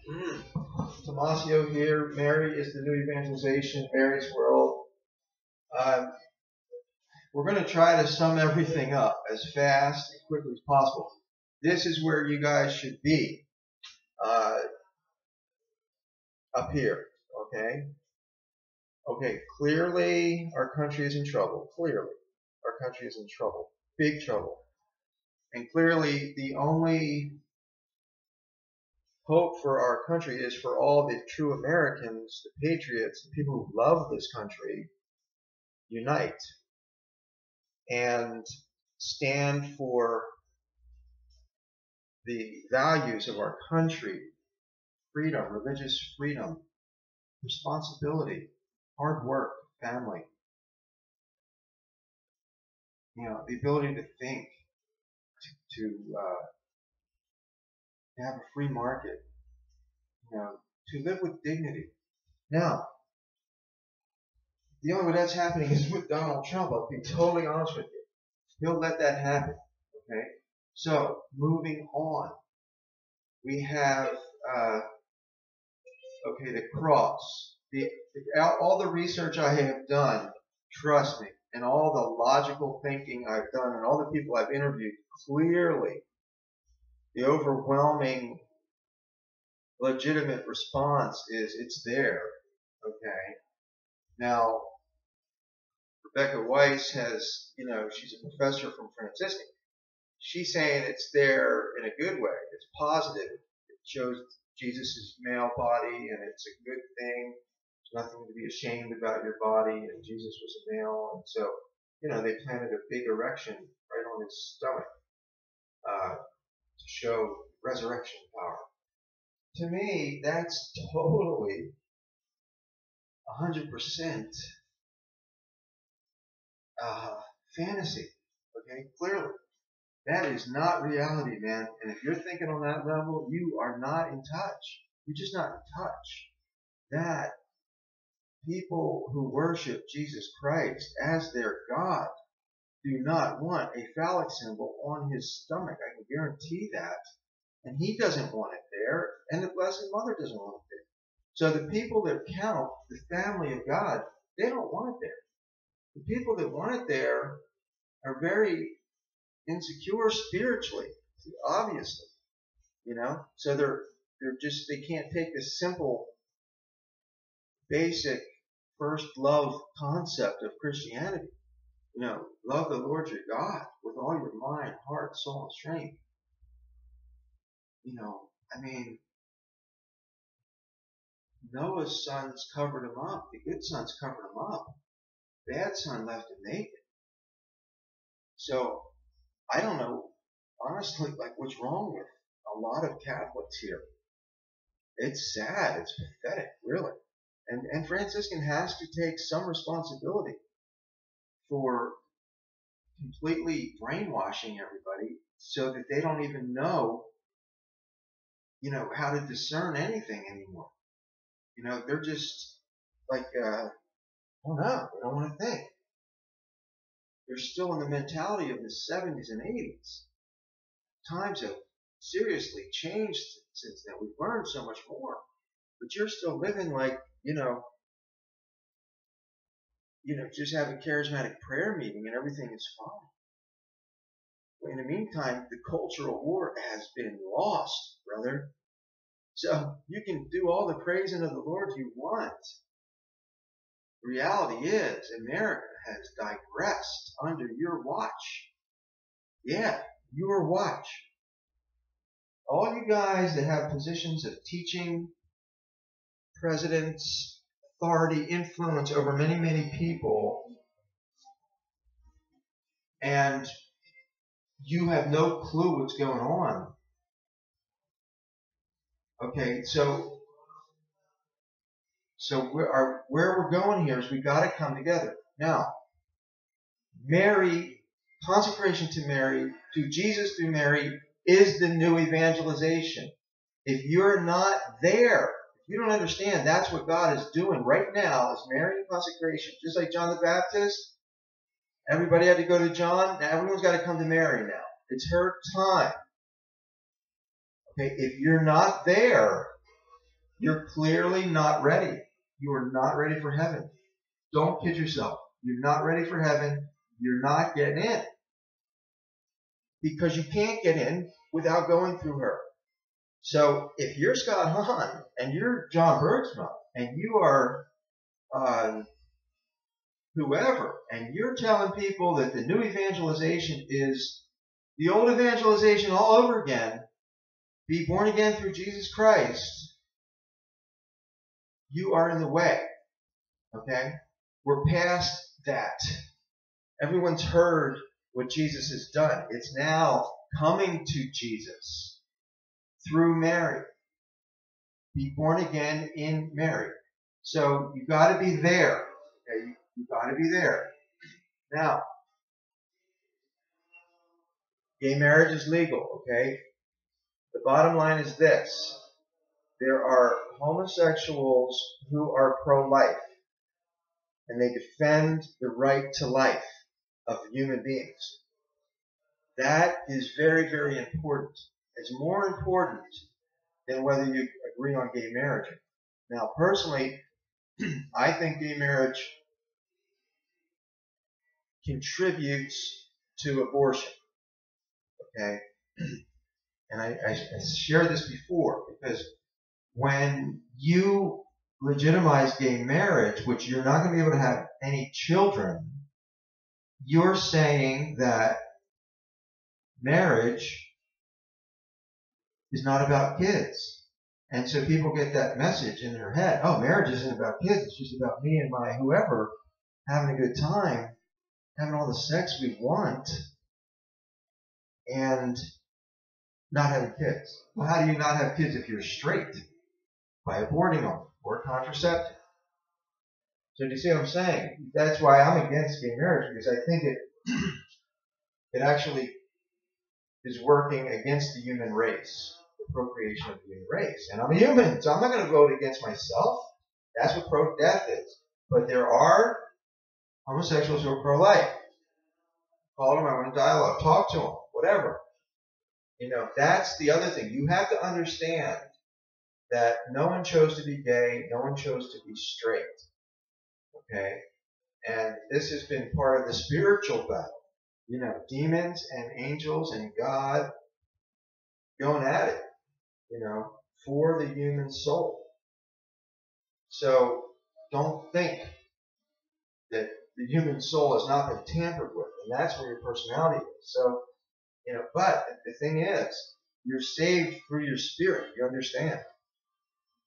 Tomasio here. Mary is the new evangelization, Mary's world. We're going to try to sum everything up as fast and quickly as possible. This is where you guys should be, up here, okay? Okay, clearly our country is in trouble. Clearly our country is in trouble. Big trouble. And clearly the only hope for our country is for all the true Americans, the patriots, the people who love this country, unite and stand for the values of our country: freedom, religious freedom, responsibility, hard work, family, the ability to think, to have a free market, to live with dignity. Now, the only way that's happening is with Donald Trump. I'll be totally honest with you. He'll let that happen. Okay? So, moving on. We have, the cross. All the research I have done, trust me, and all the logical thinking I've done, and all the people I've interviewed, clearly, the overwhelming legitimate response is it's there. Okay? Now, Rebecca Weiss has, she's a professor from Franciscan. She's saying it's there in a good way. It's positive. It shows Jesus' male body, and it's a good thing. There's nothing to be ashamed about your body, and Jesus was a male. And so, they planted a big erection right on his stomach to show resurrection power. To me, that's totally 100% fantasy. Okay, clearly. That is not reality, man. And if you're thinking on that level, you are not in touch. You're just not in touch. That people who worship Jesus Christ as their God do not want a phallic symbol on his stomach. I can guarantee that. And he doesn't want it there, and the Blessed Mother doesn't want it there. So the people that count the family of God, they don't want it there. The people that want it there are very insecure spiritually, obviously, so they can't take this simple, basic first love concept of Christianity. Love the Lord your God with all your mind, heart, soul, and strength. Noah's sons covered him up. The good sons covered him up. Bad son left him naked. So I don't know, honestly, what's wrong with a lot of Catholics here. It's sad. It's pathetic, really. And Franciscan has to take some responsibility for completely brainwashing everybody so that they don't even know, how to discern anything anymore. They're just oh no, they don't want to think. They're still in the mentality of the 70s and 80s. Times have seriously changed since then. We've learned so much more. But you're still living just have a charismatic prayer meeting and everything is fine. In the meantime, the cultural war has been lost, brother. So you can do all the praising of the Lord you want. The reality is, America has digressed under your watch. Yeah, your watch. All you guys that have positions of teaching, presidents, authority, influence over many, many people, and you have no clue what's going on. Okay, so where we're going here is we got to come together. Now, Mary, consecration to Mary, to Jesus through Mary, is the new evangelization. If you're not there, if you don't understand that's what God is doing right now, is Mary consecration. Just like John the Baptist, everybody had to go to John. Now everyone's got to come to Mary now. It's her time. Okay, if you're not there, You're clearly not ready. You are not ready for heaven. Don't kid yourself. You're not ready for heaven. You're not getting in. Because you can't get in without going through her. So if you're Scott Hahn and you're John Bergsma and you are whoever, and you're telling people that the new evangelization is the old evangelization all over again, be born again through Jesus Christ, you are in the way. Okay? We're past that. Everyone's heard what Jesus has done. It's now coming to Jesus through Mary. Be born again in Mary. So you've got to be there. Okay? You've got to be there. Now, gay marriage is legal, okay? The bottom line is this. There are homosexuals who are pro-life, and they defend the right to life of human beings. That is very, very important. It's more important than whether you agree on gay marriage. Now, personally, I think gay marriage contributes to abortion. Okay? And I shared this before, because when you legitimize gay marriage, which you're not going to be able to have any children, you're saying that marriage is not about kids. And so people get that message in their head. Oh, marriage isn't about kids. It's just about me and my whoever having a good time, having all the sex we want, and not having kids. Well, how do you not have kids if you're straight? By aborting them or contraceptive. So do you see what I'm saying? That's why I'm against gay marriage, because I think it actually is working against the human race, the procreation of the human race. And I'm a human, so I'm not going to vote against myself. That's what pro-death is. But there are homosexuals who are pro-life. Call them, I want a dialogue, talk to them, whatever. You know, that's the other thing. You have to understand that no one chose to be gay, no one chose to be straight. Okay? And this has been part of the spiritual battle. You know, demons and angels and God going at it, you know, for the human soul. So don't think that the human soul has not been tampered with, and that's where your personality is. So, you know, but the thing is, you're saved through your spirit, you understand?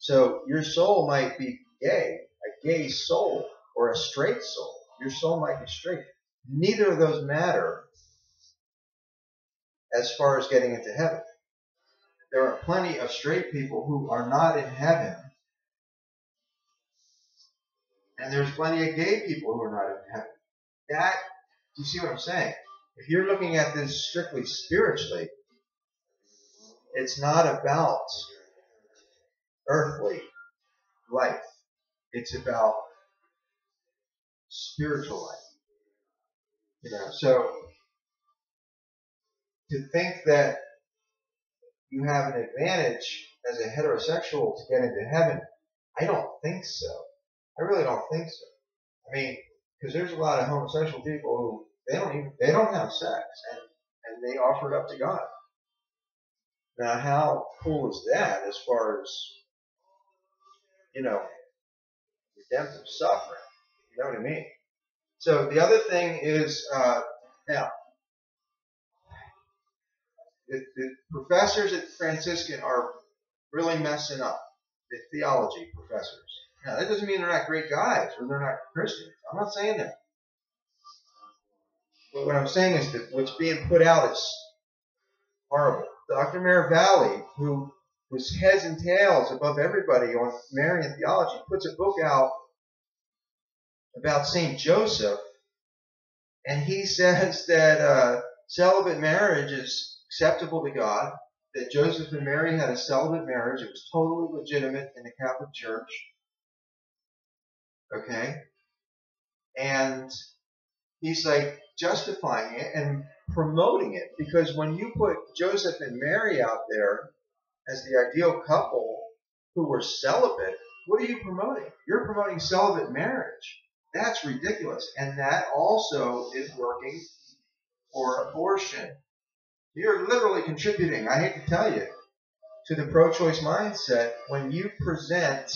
So your soul might be gay, a gay soul, or a straight soul. Your soul might be straight. Neither of those matter as far as getting into heaven. There are plenty of straight people who are not in heaven, and there's plenty of gay people who are not in heaven. That, do you see what I'm saying? If you're looking at this strictly spiritually, it's not about earthly life. It's about spiritual life. You know, so to think that you have an advantage as a heterosexual to get into heaven, I don't think so. I really don't think so. I mean, because there's a lot of homosexual people who they don't have sex, and they offer it up to God. Now, how cool is that as far as, you know, redemptive suffering? You know what I mean? So the other thing is, now, the professors at Franciscan are really messing up, the theology professors. Now, that doesn't mean they're not great guys or they're not Christians. I'm not saying that. But what I'm saying is that what's being put out is horrible. Dr. Maravalli, who was heads and tails above everybody on Marian theology, puts a book out about St. Joseph, and he says that celibate marriage is acceptable to God, that Joseph and Mary had a celibate marriage. It was totally legitimate in the Catholic Church. Okay? And he's like justifying it and promoting it, because when you put Joseph and Mary out there as the ideal couple, who were celibate, what are you promoting? You're promoting celibate marriage. That's ridiculous. And that also is working for abortion. You're literally contributing, I hate to tell you, to the pro-choice mindset when you present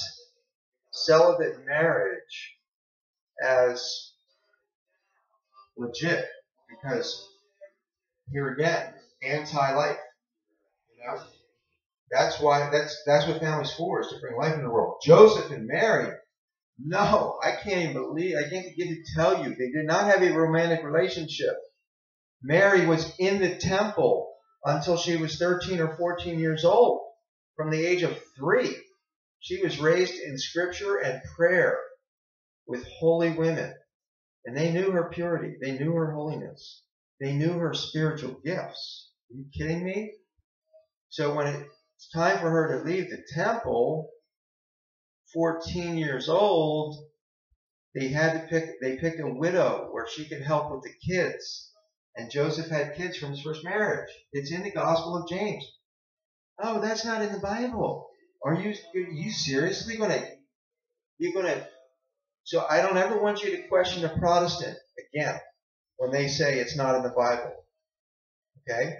celibate marriage as legit. Because, here again, anti-life. You know? That's what family's for, is to bring life into the world. Joseph and Mary, no, I can't begin to tell you, they did not have a romantic relationship. Mary was in the temple until she was 13 or 14 years old. From the age of 3, she was raised in scripture and prayer with holy women. And they knew her purity. They knew her holiness. They knew her spiritual gifts. Are you kidding me? So when it's time for her to leave the temple, 14 years old, they picked a widow where she could help with the kids. And Joseph had kids from his first marriage. It's in the Gospel of James. Oh, that's not in the Bible. Are you seriously you're gonna? So I don't ever want you to question a Protestant again when they say it's not in the Bible. Okay?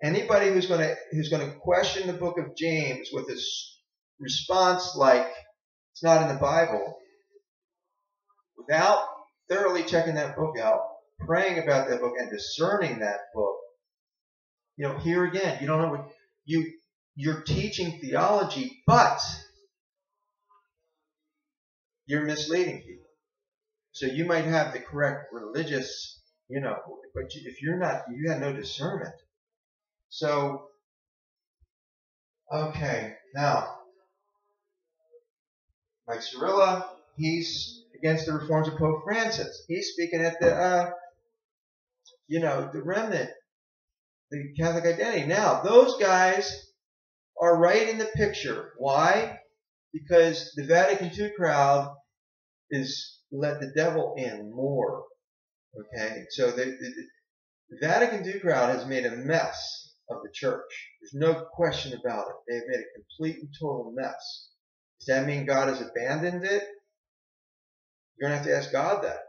Anybody who's gonna question the book of James with a response like it's not in the Bible, without thoroughly checking that book out, praying about that book, and discerning that book, here again, you don't know what you're teaching theology, but you're misleading people. So you might have the correct religious, but if you're not, you have no discernment. So, okay, now, Mike Cirilla, he's against the reforms of Pope Francis. He's speaking at the, the remnant, the Catholic identity. Now, those guys are right in the picture. Why? Because the Vatican II crowd is let the devil in more. Okay? So the Vatican II crowd has made a mess of the church. There's no question about it. They've made a complete and total mess. Does that mean God has abandoned it? You're going to have to ask God that.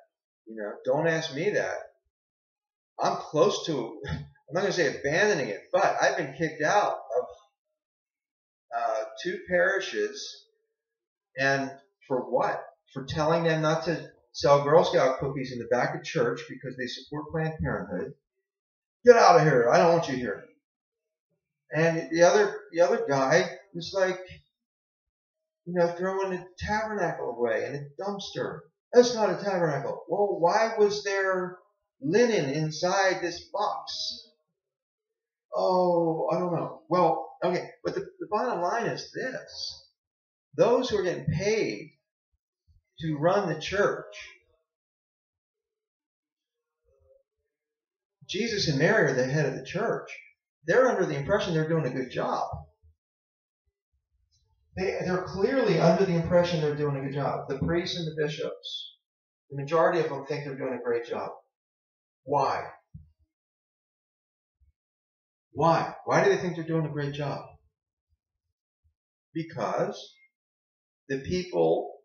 Don't ask me that. I'm close to, I'm not going to say abandoning it, but I've been kicked out of 2 parishes. And for what? For telling them not to sell Girl Scout cookies in the back of church because they support Planned Parenthood. Get out of here. I don't want you here. And the other guy was like, throwing a tabernacle away in a dumpster. That's not a tabernacle. Well, why was there linen inside this box? Oh, I don't know. Well, okay, but the bottom line is this. Those who are getting paid to run the church, Jesus and Mary are the head of the church. They're under the impression they're doing a good job. They're clearly under the impression they're doing a good job. The priests and the bishops, the majority of them think they're doing a great job. Why? Why? Why do they think they're doing a great job? Because the people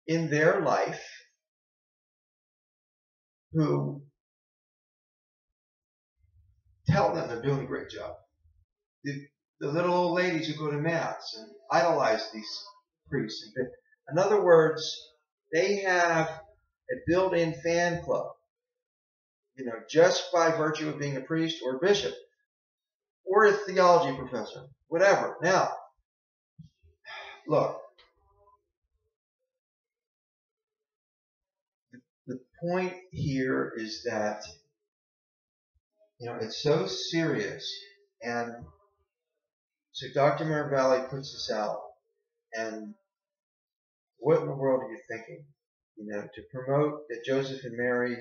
in their life who tell them they're doing a great job. The little old ladies who go to Mass and idolize these priests. In other words, they have a built-in fan club, just by virtue of being a priest or a bishop or a theology professor, whatever. Now, look, the point here is that, it's so serious. And so Dr. Miravalli puts this out. And what in the world are you thinking? To promote that Joseph and Mary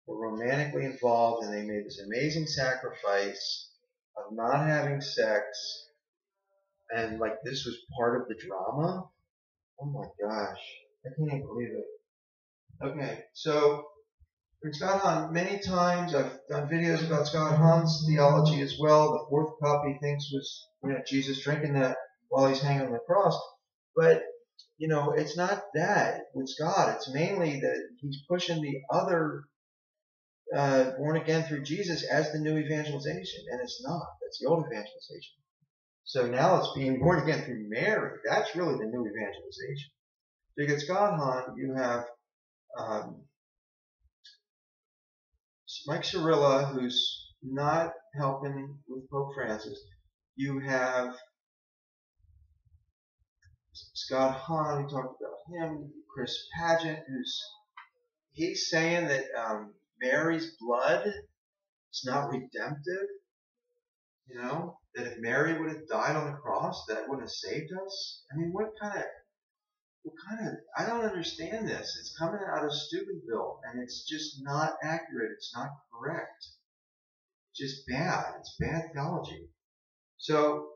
were romantically involved and they made this amazing sacrifice of not having sex, and like this was part of the drama? Oh my gosh. I can't even believe it. Okay, so Scott Hahn, many times I've done videos about Scott Hahn's theology as well. The fourth cup he thinks was Jesus drinking that while he's hanging on the cross. But, you know, it's not that with God. It's mainly that he's pushing the other born again through Jesus as the new evangelization. And it's not. That's the old evangelization. So now it's being born again through Mary. That's really the new evangelization. Because God, Han, you have Mike Cirilla, who's not helping with Pope Francis. You have Scott Hahn, we talked about him. Chris Paget, he's saying that Mary's blood is not redemptive. You know, that if Mary would have died on the cross, that would have saved us. I mean, what kind of, I don't understand this. It's coming out of Steubenville, and it's just not accurate. It's not correct. It's just bad. It's bad theology. So,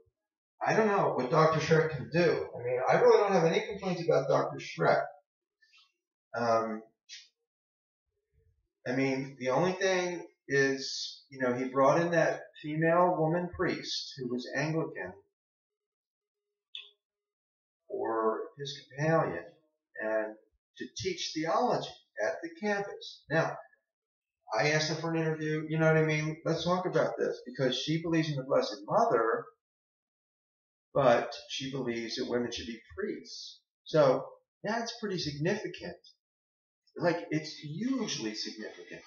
I don't know what Dr. Schreck can do. I mean, I really don't have any complaints about Dr. Schreck. I mean, the only thing is, you know, he brought in that female woman priest who was Anglican or Episcopalian and to teach theology at the campus. Now, I asked her for an interview. You know what I mean? Let's talk about this because she believes in the Blessed Mother, but she believes that women should be priests. So that's pretty significant. Like, it's hugely significant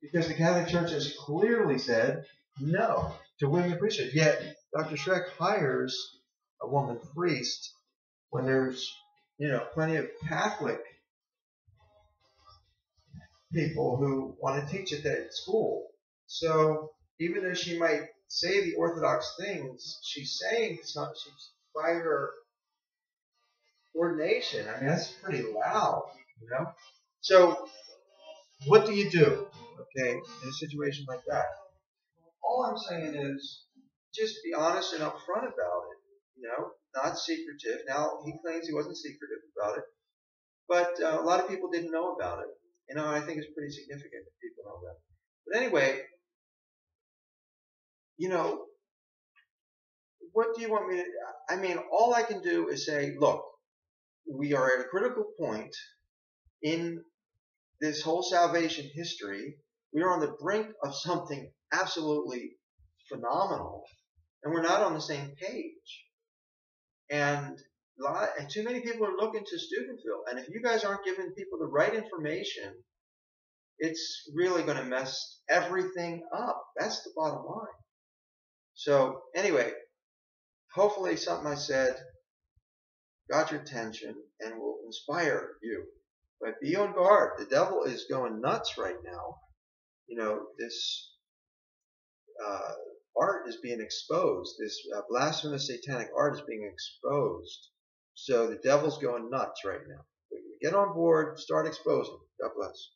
because the Catholic Church has clearly said no to women priesthood. Yet Dr. Schreck hires a woman priest when there's, you know, plenty of Catholic people who want to teach at that school. So even though she might say the orthodox things, she's saying it's not. She's by her ordination. I mean, that's pretty loud, you know. So what do you do, okay, in a situation like that? All I'm saying is just be honest and upfront about it, you know, not secretive. Now, he claims he wasn't secretive about it, but a lot of people didn't know about it. You know, I think it's pretty significant that people know that. But anyway, you know, what do you want me to, I mean, all I can do is say, look, we are at a critical point in this whole salvation history. We are on the brink of something absolutely phenomenal, and we're not on the same page. And too many people are looking to Steubenville, and if you guys aren't giving people the right information, it's really going to mess everything up. That's the bottom line. So anyway, hopefully something I said got your attention and will inspire you. But be on guard. The devil is going nuts right now. You know, this art is being exposed. This blasphemous satanic art is being exposed. So the devil's going nuts right now. Get on board, start exposing. God bless.